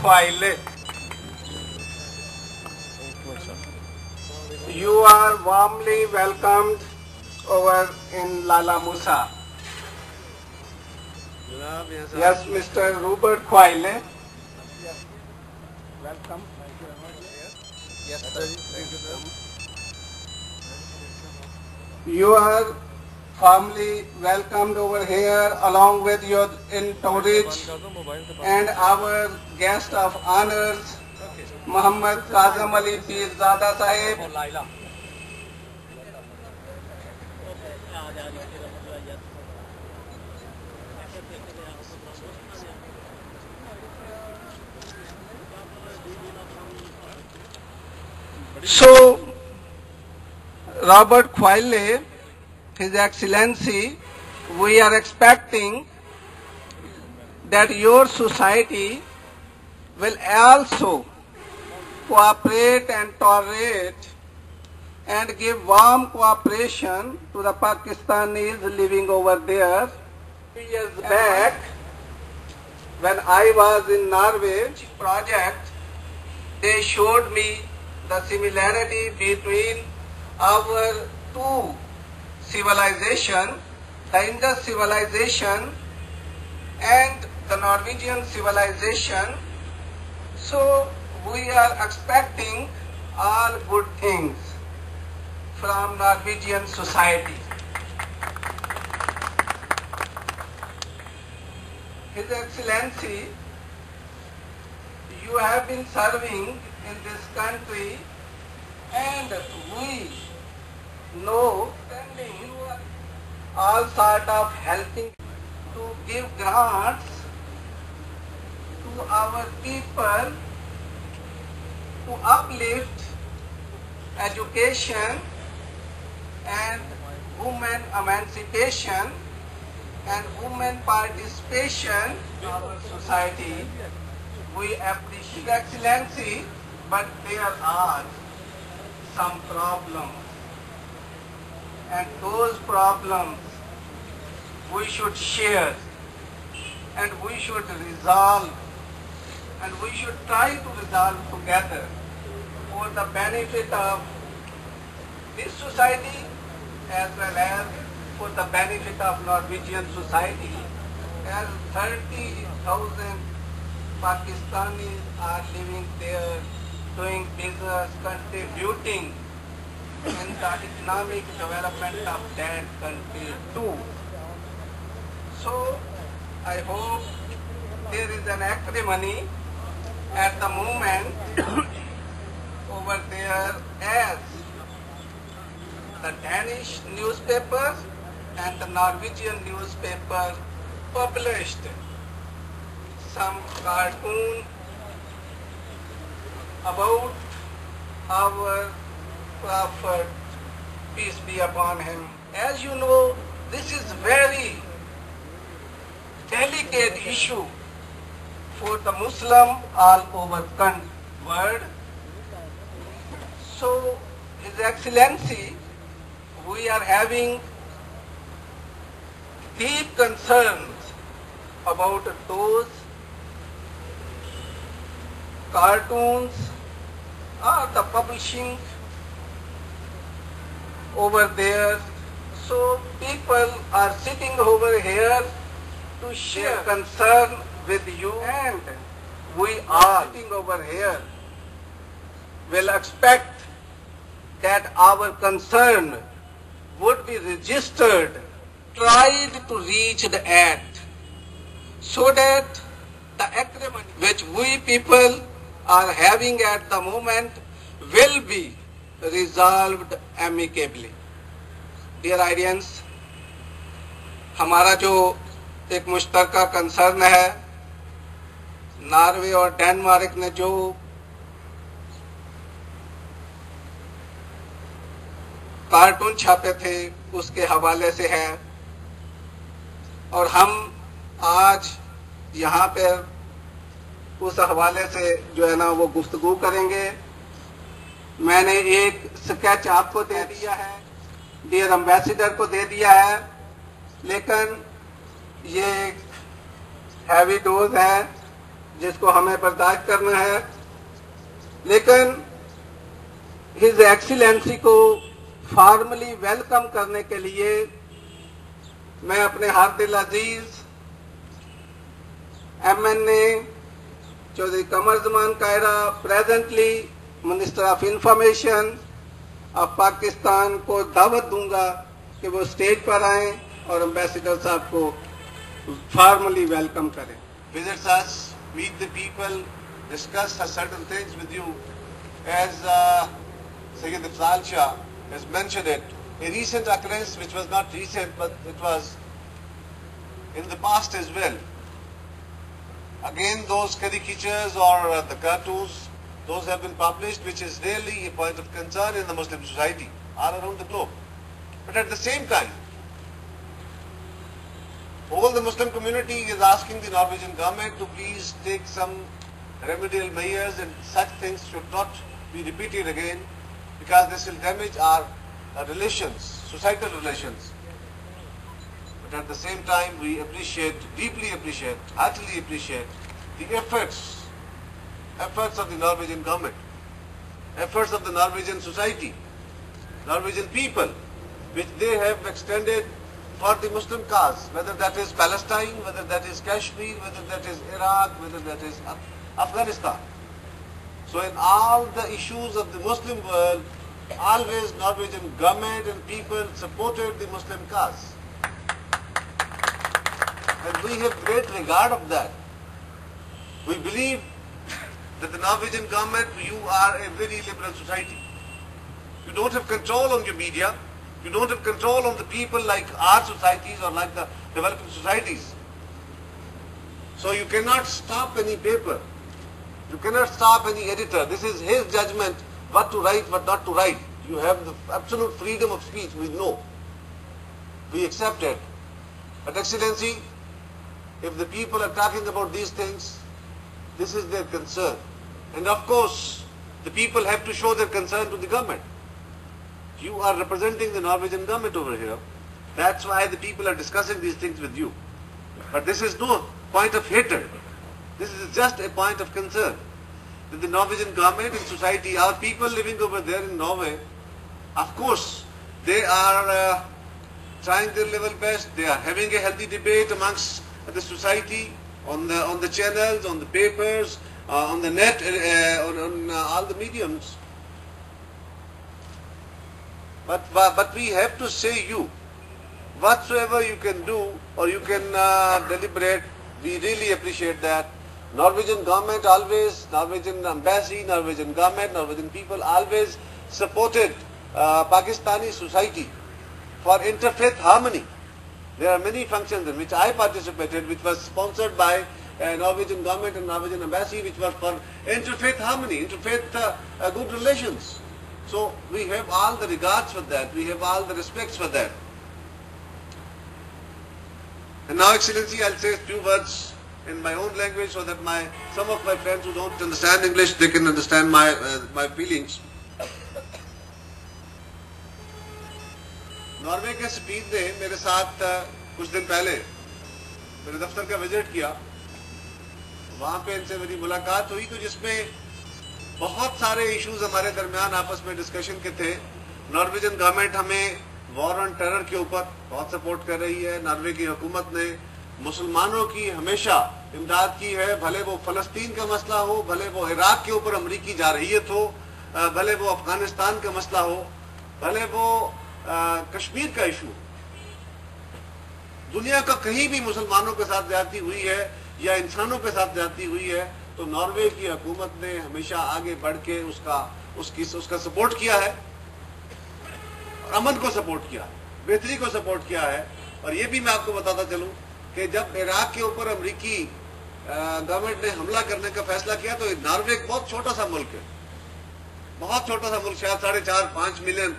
Khoile. You are warmly welcomed over in Lala Musa. Yes, Mr. Robert Khoile. Welcome. Yes, sir. You are warmly welcomed over here along with your entourage and our guest of honors, Muhammad Kazim Ali Pirzada Sahib. So, Robert Khoile, His Excellency, we are expecting that your society will also cooperate and tolerate and give warm cooperation to the Pakistanis living over there. 2 years back, when I was in Norway project, they showed me the similarity between our two civilizations, the Indus civilization and the Norwegian civilization. So we are expecting all good things from Norwegian society. His Excellency, you have been serving in this country and we know all sort of helping to give grants to our people to uplift education and women emancipation and women participation in our society. We appreciate Excellency, but there are some problems, and those problems we should share and we should resolve, and we should try to resolve together for the benefit of this society as well as for the benefit of Norwegian society, as 30,000 Pakistanis are living there, doing business, contributing in the economic development of that country too. So I hope there is an acrimony at the moment over there, as the Danish newspaper and the Norwegian newspaper published some cartoon about our Prophet, peace be upon him. As you know, this is very delicate issue for the Muslim all over the world. So, His Excellency, we are having deep concerns about those cartoons or the publishing over there. So people are sitting over here to share concern with you, and we are sitting over here will expect that our concern would be registered, tried to reach the act, so that the acrimony which we people are having at the moment will be resolved amicably. Dear audience, हमारा जो एक मुश्तरका concern है, Norway और Denmark ने जो cartoon छापे थे उसके हवाले से है, और हम आज यहाँ पर उस हवाले से जो है ना वो गुफ्तगू करेंगे। मैंने एक स्केच आपको दे दिया है, डियर एम्बेसडर को दे दिया है, लेकिन ये हैवी डोज है, जिसको हमें बर्दाश्त करना है, लेकिन हिज एक्सीलेंसी को फॉर्मली वेलकम करने के लिए मैं अपने हार्दिल अजीज MNA Chaudhry Qamar Zaman Kaira, presently minister of information of Pakistan को दावत दूंगा कि वो स्टेज पर आएं और एम्बेसडर साहब को फॉर्मली वेलकम करें. Visits us, meet the people, discuss certain things with you. As Sayyid Afzal Shah has mentioned it, a recent occurrence which was not recent but it was in the past as well. Again, those caricatures or the cartoons, those have been published, which is really a point of concern in the Muslim society all around the globe. But at the same time, all the Muslim community is asking the Norwegian government to please take some remedial measures, and such things should not be repeated again, because this will damage our relations, societal relations. But at the same time, we appreciate, deeply appreciate, heartily appreciate the efforts of the Norwegian government, efforts of the Norwegian society, Norwegian people, which they have extended for the Muslim cause, whether that is Palestine, whether that is Kashmir, whether that is Iraq, whether that is Afghanistan. So in all the issues of the Muslim world, always Norwegian government and people supported the Muslim cause. And we have great regard of that. We believe that the Norwegian government, you are a very liberal society. You don't have control on your media. You don't have control on the people like our societies or like the developing societies. So you cannot stop any paper. You cannot stop any editor. This is his judgment, what to write, what not to write. You have the absolute freedom of speech, we know. We accept it. But Excellency, if the people are talking about these things, this is their concern. And of course, the people have to show their concern to the government. You are representing the Norwegian government over here. That's why the people are discussing these things with you. But this is no point of hatred. This is just a point of concern. That the Norwegian government and society, our people living over there in Norway, of course, they are trying their level best. They are having a healthy debate amongst the society, on the channels, on the papers, on the net, on all the mediums. But we have to say you, whatsoever you can do or you can deliberate, we really appreciate that. Norwegian government always, Norwegian embassy, Norwegian government, Norwegian people always supported Pakistani society for interfaith harmony. There are many functions in which I participated, which was sponsored by Norwegian government and Norwegian embassy, which was for interfaith harmony, interfaith good relations. So we have all the regards for that, we have all the respects for that. And now, Excellency, I'll say a few words in my own language so that some of my friends who don't understand English, they can understand my feelings. Norway के सफीर ने मेरे साथ कुछ दिन पहले मेरे दफ्तर का विजिट किया. वहाँ पे इनसे मेरी मुलाकात हुई, तो जिसमें बहुत सारे इश्यूज हमारे दरमियान आपस में डिस्कशन के थे. नॉर्वेजियन गवर्नमेंट हमें वॉर ऑन टेरर के ऊपर बहुत सपोर्ट कर रही है. नॉर्वे की हुकूमत ने मुसलमानों की हमेशा इमदाद की है, भले वो फलस्तीन का मसला हो, भले वो इराक के ऊपर अमरीकी जारहियत हो, भले वो अफगानिस्तान का मसला हो, भले वो कश्मीर का इशू. दुनिया का कहीं भी मुसलमानों के साथ ज्यादती हुई है या इंसानों के साथ ज्यादती हुई है, तो नॉर्वे की हुकूमत ने हमेशा आगे बढ़ के उसका सपोर्ट किया है, अमन को सपोर्ट किया, बेहतरी को सपोर्ट किया है. और ये भी मैं आपको बताता चलूं कि जब इराक के ऊपर अमरीकी गवर्नमेंट ने हमला करने का फैसला किया, तो नॉर्वे एक बहुत छोटा सा मुल्क है, बहुत छोटा सा मुल्क, शायद 4.5-5 मिलियन